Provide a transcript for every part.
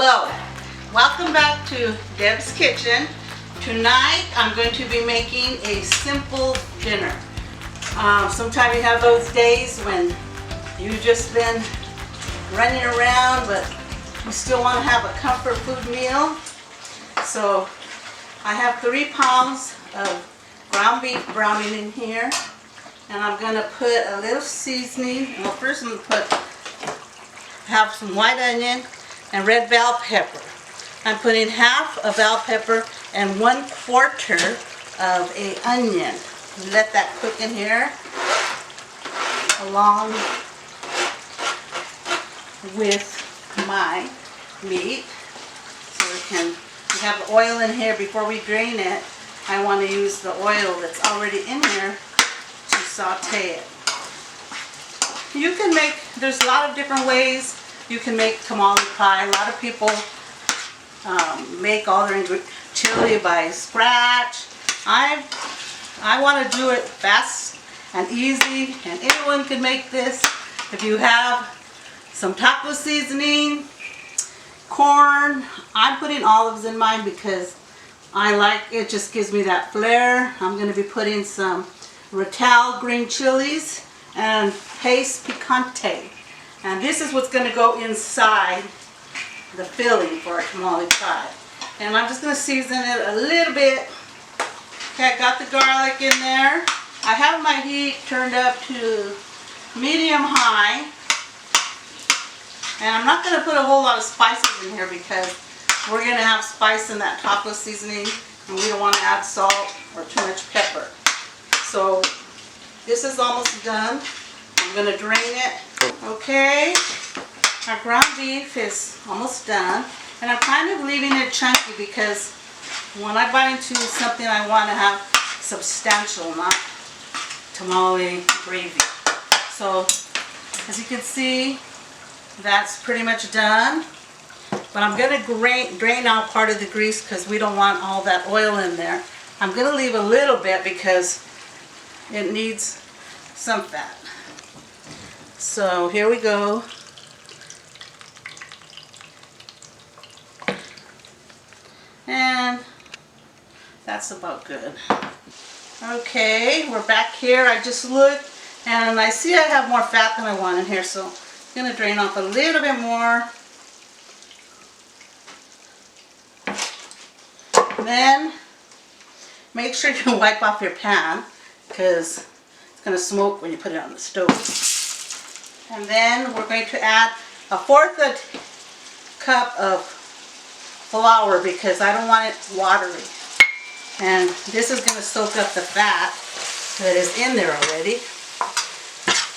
Hello, welcome back to Deb's Kitchen. Tonight I'm going to be making a simple dinner. Sometimes you have those days when you've just been running around but you still want to have a comfort food meal. So I have 3 pounds of ground beef browning in here, and I'm going to put a little seasoning. Well, first I'm going to have some white onion and red bell pepper. I'm putting half a bell pepper and 1/4 of an onion. Let that cook in here along with my meat. So we have the oil in here. Before we drain it, I want to use the oil that's already in here to saute it. You can make, there's a lot of different ways you can make tamale pie. A lot of people make all their chili by scratch. I want to do it fast and easy, and anyone can make this. If you have some taco seasoning, corn, I'm putting olives in mine because I like it, just gives me that flair. I'm going to be putting some Rotel green chilies and paste picante. And this is what's going to go inside the filling for a tamale pie. And I'm just going to season it a little bit. Okay, I got the garlic in there. I have my heat turned up to medium-high. And I'm not going to put a whole lot of spices in here because we're going to have spice in that taco seasoning, and we don't want to add salt or too much pepper. So this is almost done. I'm going to drain it. Okay, our ground beef is almost done, and I'm kind of leaving it chunky because when I bite into something I want to have substantial, not tamale gravy. So as you can see, that's pretty much done, but I'm going to drain out part of the grease because we don't want all that oil in there. I'm going to leave a little bit because it needs some fat. So here we go. And that's about good. Okay, we're back here. I just looked and I see I have more fat than I want in here, so I'm going to drain off a little bit more. Then make sure you wipe off your pan because it's going to smoke when you put it on the stove. And then we're going to add a 1/4 cup of flour because I don't want it watery. And this is going to soak up the fat that is in there already.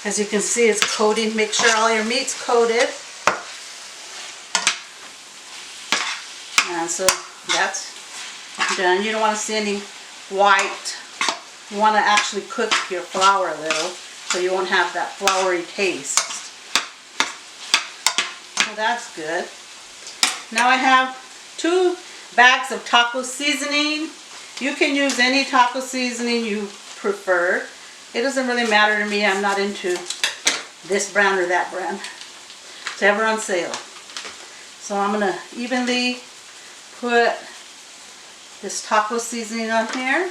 As you can see, it's coating. Make sure all your meat's coated. And so that's done. You don't want to see any white. You want to actually cook your flour a little so you won't have that floury taste. So that's good. Now I have 2 bags of taco seasoning. You can use any taco seasoning you prefer. It doesn't really matter to me. I'm not into this brand or that brand. It's ever on sale. So I'm going to evenly put this taco seasoning on here.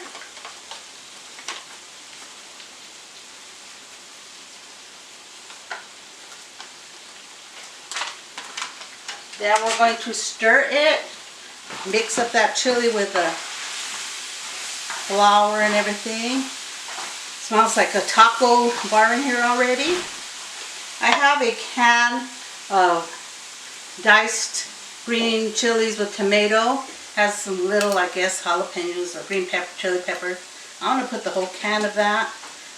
Then we're going to stir it, mix up that chili with the flour and everything. Smells like a taco bar in here already. I have a can of diced green chilies with tomato. Has some little, I guess, jalapenos or green pepper, chili pepper. I'm going to put the whole can of that.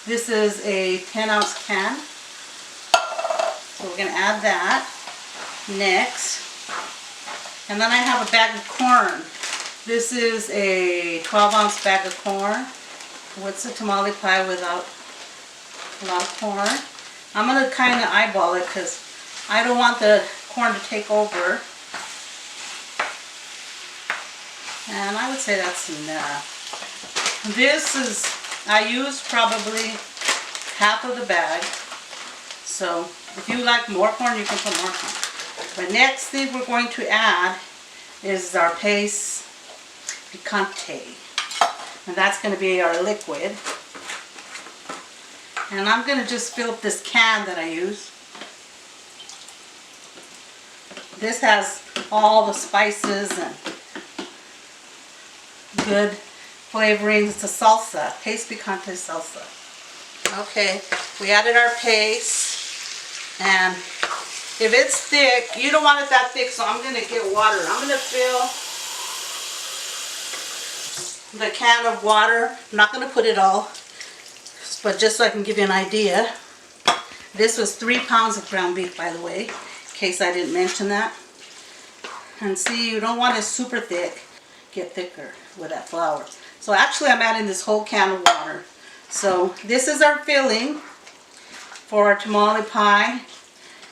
This is a 10-ounce can. So we're going to add that next. And then I have a bag of corn. This is a 12-ounce bag of corn. What's a tamale pie without a lot of corn? I'm going to kind of eyeball it because I don't want the corn to take over. And I would say that's enough. This is, I used probably half of the bag. So if you like more corn, you can put more corn. The next thing we're going to add is our paste picante. And that's going to be our liquid. And I'm going to just fill up this can that I use. This has all the spices and good flavorings. It's a salsa, paste picante salsa. Okay, we added our paste, and if it's thick, you don't want it that thick, so I'm going to get water. I'm going to fill the can of water. I'm not going to put it all, but just so I can give you an idea. This was 3 pounds of ground beef, by the way, in case I didn't mention that. And see, you don't want it super thick. Get thicker with that flour. So actually I'm adding this whole can of water. So this is our filling for our tamale pie.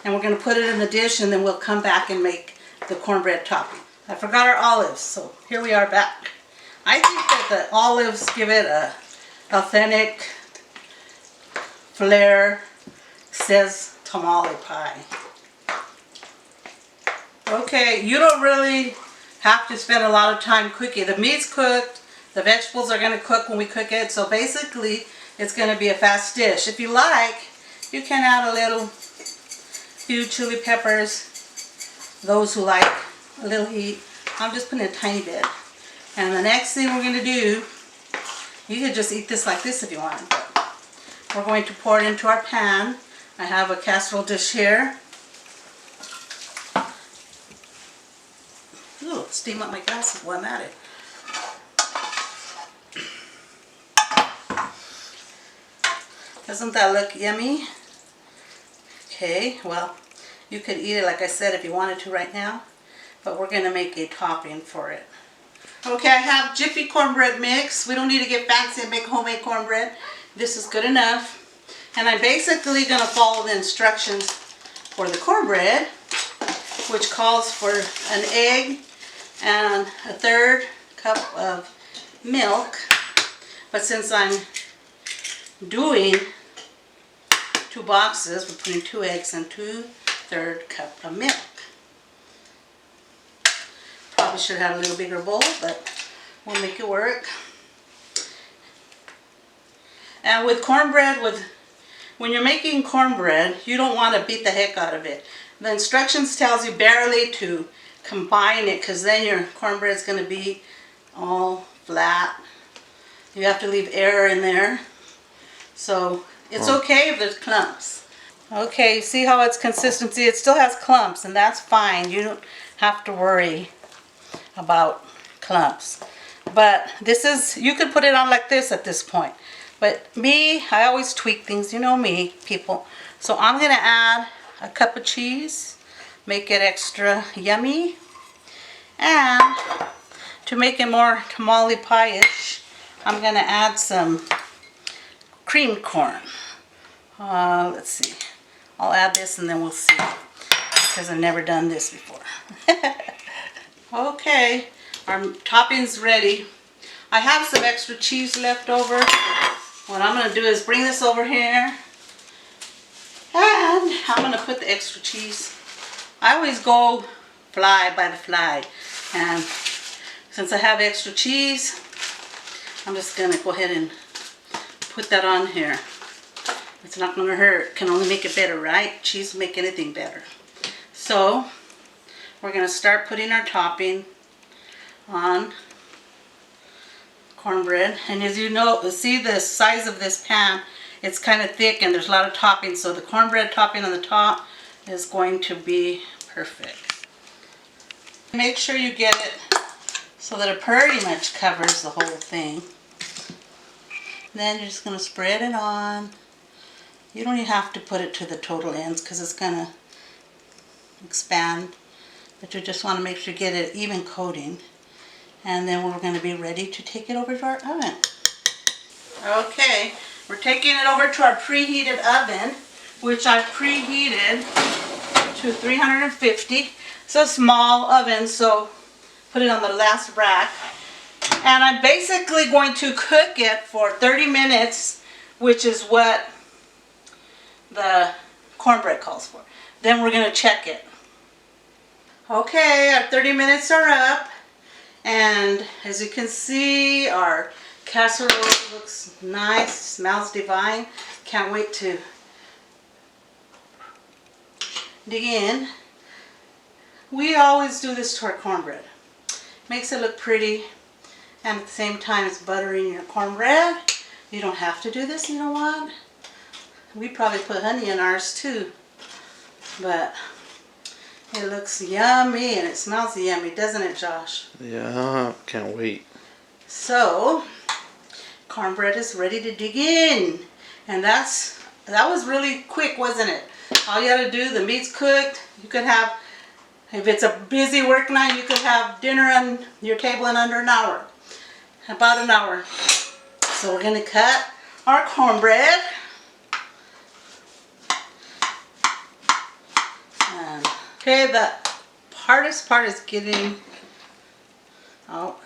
And we're going to put it in the dish, and then we'll come back and make the cornbread topping. I forgot our olives, so here we are back. I think that the olives give it a authentic flair. Says tamale pie. Okay, you don't really have to spend a lot of time cooking. The meat's cooked, the vegetables are going to cook when we cook it, so basically it's going to be a fast dish. If you like, you can add a few chili peppers, those who like a little heat. I'm just putting a tiny bit. And the next thing we're going to do, you could just eat this like this if you want, but we're going to pour it into our pan. I have a casserole dish here. Ooh, steam up my glasses while I'm at it. Doesn't that look yummy? Okay, well, you could eat it like I said if you wanted to right now, but we're going to make a topping for it. Okay, I have Jiffy cornbread mix. We don't need to get fancy and make homemade cornbread. This is good enough. And I'm basically going to follow the instructions for the cornbread, which calls for an egg and a 1/3 cup of milk. But since I'm doing 2 boxes, we're putting 2 eggs and 2/3 cup of milk. Probably should have a little bigger bowl, but we'll make it work. And with cornbread, when you're making cornbread, you don't want to beat the heck out of it. The instructions tells you barely to combine it, because then your cornbread is going to be all flat. You have to leave air in there. So it's okay if there's clumps. Okay, see how it's consistency? It still has clumps, and that's fine. You don't have to worry about clumps. But this is, you could put it on like this at this point. But me, I always tweak things, you know me, people. So I'm going to add a cup of cheese, make it extra yummy. And to make it more tamale pie-ish, I'm going to add some cream corn. Let's see. I'll add this and then we'll see, because I've never done this before. Okay, our topping's ready. I have some extra cheese left over. What I'm going to do is bring this over here, and I'm going to put the extra cheese. I always go fly by the fly, and since I have extra cheese, I'm just going to go ahead and put that on here. It's not going to hurt. It can only make it better, right? Cheese will make anything better. So we're going to start putting our topping on cornbread. And as you know, see the size of this pan, it's kind of thick and there's a lot of topping, so the cornbread topping on the top is going to be perfect. Make sure you get it so that it pretty much covers the whole thing. Then you're just going to spread it on. You don't even have to put it to the total ends because it's going to expand, but you just want to make sure you get it even coating. And then we're going to be ready to take it over to our oven. Okay, we're taking it over to our preheated oven, which I've preheated to 350. It's a small oven, so put it on the last rack. And I'm basically going to cook it for 30 minutes, which is what the cornbread calls for. Then we're going to check it. Okay, our 30 minutes are up, and as you can see, our casserole looks nice, smells divine. Can't wait to dig in. We always do this to our cornbread. Makes it look pretty, and at the same time it's buttering your cornbread. You don't have to do this, you know what? We probably put honey in ours too, but it looks yummy and it smells yummy, doesn't it, Josh? Yeah, can't wait. So, cornbread is ready to dig in, and that was really quick, wasn't it? All you gotta do, the meat's cooked. You could have, if it's a busy work night, you could have dinner on your table in under an hour, about an hour. So we're gonna cut our cornbread. Okay, the hardest part is getting out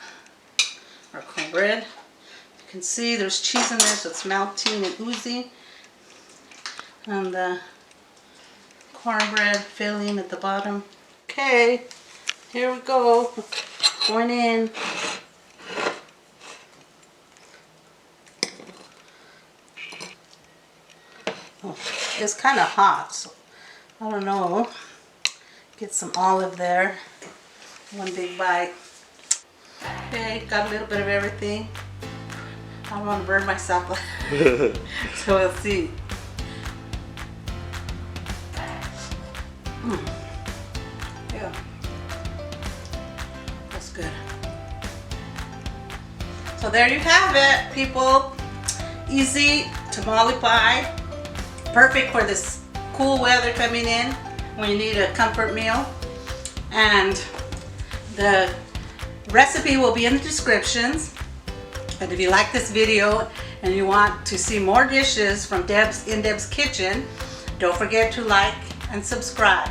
our cornbread. You can see there's cheese in there, so it's melting and oozing. And the cornbread filling at the bottom. Okay, here we go. Going in. Oh, it's kind of hot, so I don't know. Get some olive there. One big bite. Okay, got a little bit of everything. I don't want to burn myself. So we'll see. Yeah. That's good. So there you have it, people. Easy tamale pie. Perfect for this cool weather coming in when you need a comfort meal. And the recipe will be in the descriptions. And if you like this video and you want to see more dishes from Deb's in Deb's Kitchen, don't forget to like and subscribe.